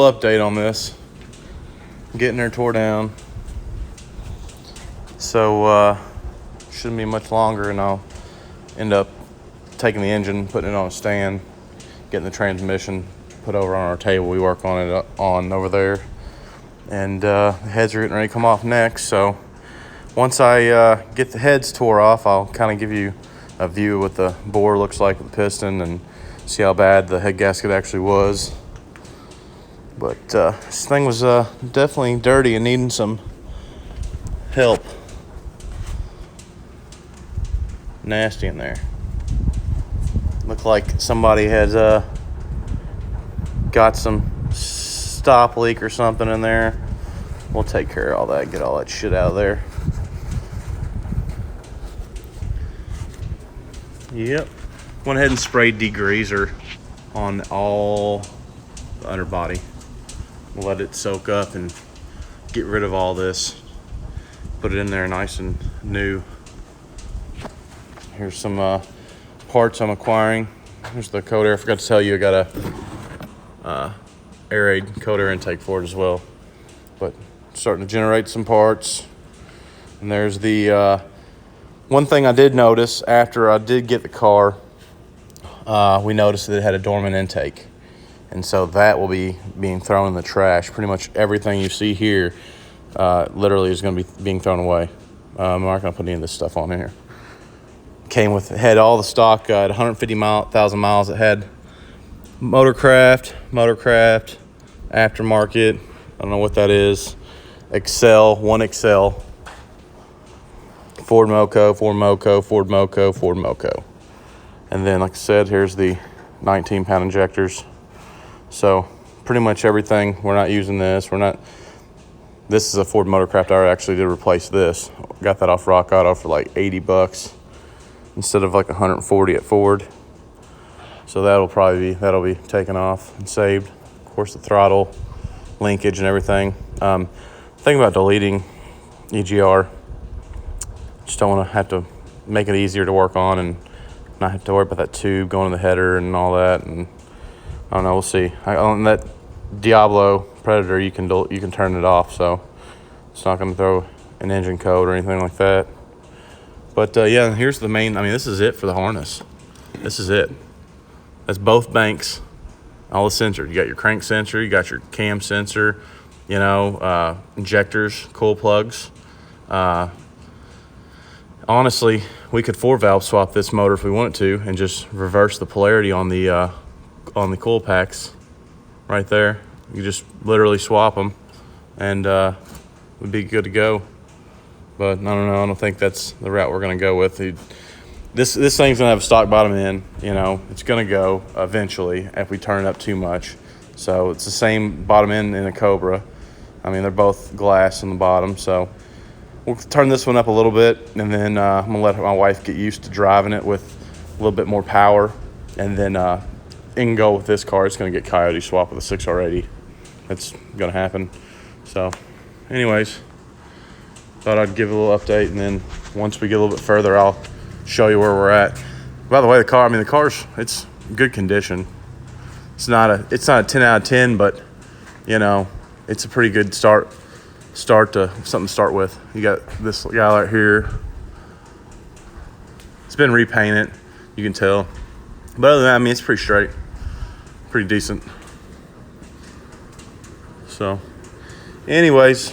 little update on this. Getting her tore down. So shouldn't be much longer, and I'll end up taking the engine, putting it on a stand, getting the transmission put over on our table. We work on it over there, and the heads are getting ready to come off next. So once I get the heads tore off, I'll kind of give you a view of what the bore looks like with the piston and see how bad the head gasket actually was. But this thing was definitely dirty and needing some help. Nasty in there. Looked like somebody had got some stop leak or something in there. We'll take care of all that, get all that shit out of there. Yep. Went ahead and sprayed degreaser on all the underbody. We'll let it soak up and get rid of all this. Put it in there nice and new. Here's some parts I'm acquiring. Here's the cold air. I forgot to tell you, I got a air-aid cold air intake for it as well. But starting to generate some parts. And there's the one thing I did notice after I did get the car. We noticed that it had a dormant intake. And so that will be being thrown in the trash. Pretty much everything you see here literally is going to be being thrown away. I'm not going to put any of this stuff on here. Had all the stock at 150,000 miles. It had Motorcraft, aftermarket. I don't know what that is. Excel, one Excel. Ford Moco. And then, like I said, here's the 19-pound injectors. So pretty much everything. We're not using this. This is a Ford Motorcraft. I actually did replace this. Got that off Rock Auto for like $80 instead of like 140 at Ford. So that'll be taken off and saved. Of course, the throttle linkage and everything. Think about deleting EGR. Just don't want to have to make it easier to work on and not have to worry about that tube going in the header and all that. And I don't know, we'll see. On that Diablo Predator, you can turn it off, so it's not going to throw an engine code or anything like that. But yeah, here's the main. I mean, this is it for the harness. This is it. That's both banks, all the sensors. You got your crank sensor, you got your cam sensor, injectors, coil plugs. Honestly, we could 4-valve swap this motor if we wanted to, and just reverse the polarity on the coil packs right there. You just literally swap them, and we'd be good to go. But I don't know. I don't think that's the route we're going to go with. This thing's going to have a stock bottom end. It's going to go eventually if we turn it up too much. So it's the same bottom end in a Cobra. I mean, they're both glass on the bottom. So we'll turn this one up a little bit, and then I'm going to let my wife get used to driving it with a little bit more power. And then it can go with this car. It's going to get Coyote swap with a 6R80. That's going to happen. So anyways, thought I'd give a little update, and then once we get a little bit further, I'll show you where we're at. By the way, the car's it's good condition. It's not a 10 out of 10, but it's a pretty good start to something to start with. You got this guy right here. It's been repainted, you can tell. But other than that, I mean, it's pretty straight, pretty decent. So anyways,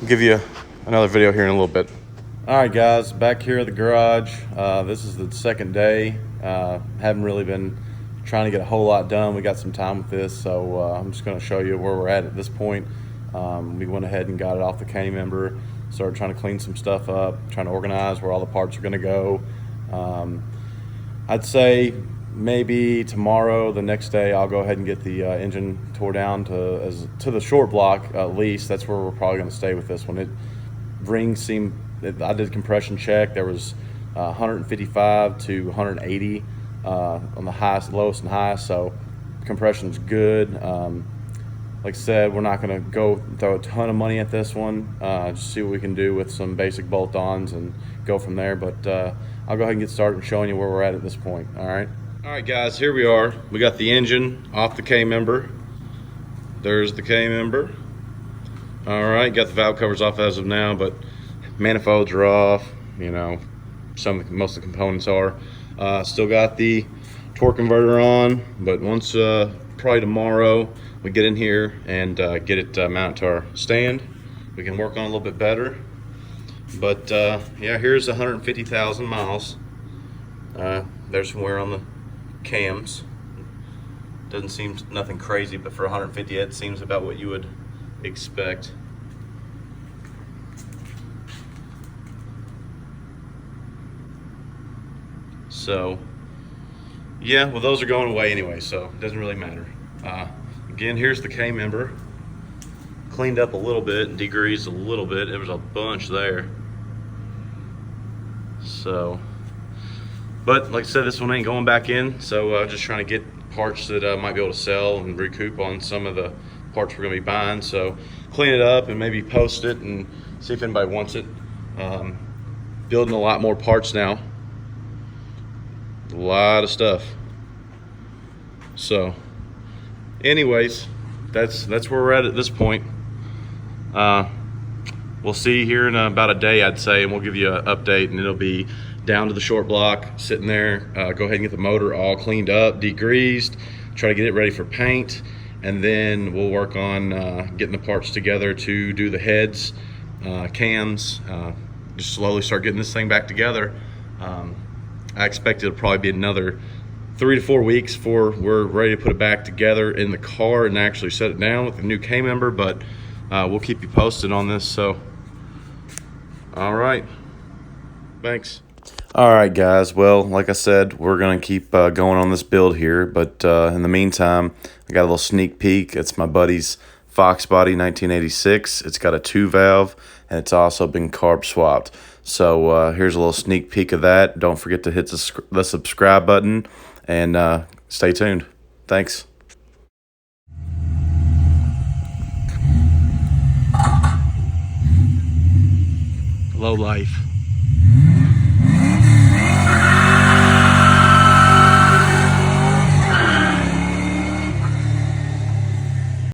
I'll give you another video here in a little bit. All right, guys, back here at the garage. This is the second day. Haven't really been trying to get a whole lot done. We got some time with this, so I'm just going to show you where we're at this point. We went ahead and got it off the K member, started trying to clean some stuff up, trying to organize where all the parts are going to go. I'd say maybe tomorrow, the next day, I'll go ahead and get the engine tore down to the short block at least. That's where we're probably going to stay with this one. I did a compression check. There was 155 to 180 on the lowest and highest, so compression's good. Like I said, we're not going to go throw a ton of money at this one. Just see what we can do with some basic bolt-ons and go from there. But I'll go ahead and get started and showing you where we're at this point. All right, guys, here we are. We got the engine off the K member. There's the K-member. All right, got the valve covers off as of now, but manifolds are off. You know, most of the components are. Still got the torque converter on, but once probably tomorrow we get in here and get it mounted to our stand, we can work on it a little bit better. But yeah, here's 150,000 miles. There's some wear on the cams. Doesn't seem nothing crazy, but for 150, it seems about what you would expect. So yeah, well, those are going away anyway, so it doesn't really matter. Again, here's the K-member. Cleaned up a little bit and degreased a little bit. There was a bunch there. So, but like I said, this one ain't going back in, so just trying to get parts that I might be able to sell and recoup on some of the parts we're gonna be buying. So clean it up and maybe post it and see if anybody wants it. Building a lot more parts now. A lot of stuff. So anyways, that's where we're at this point. We'll see here in about a day, I'd say, and we'll give you an update, and it'll be down to the short block, sitting there. Go ahead and get the motor all cleaned up, degreased, try to get it ready for paint, and then we'll work on getting the parts together to do the heads, cams, just slowly start getting this thing back together. I expect it'll probably be another 3 to 4 weeks before we're ready to put it back together in the car and actually set it down with the new K-member, but we'll keep you posted on this. So, all right, thanks. All right, guys. Well, like I said, we're going to keep going on this build here, but in the meantime, I got a little sneak peek. It's my buddy's Fox Body 1986. It's got a 2-valve, and it's also been carb swapped. So here's a little sneak peek of that. Don't forget to hit the subscribe button, and stay tuned. Thanks. Low life.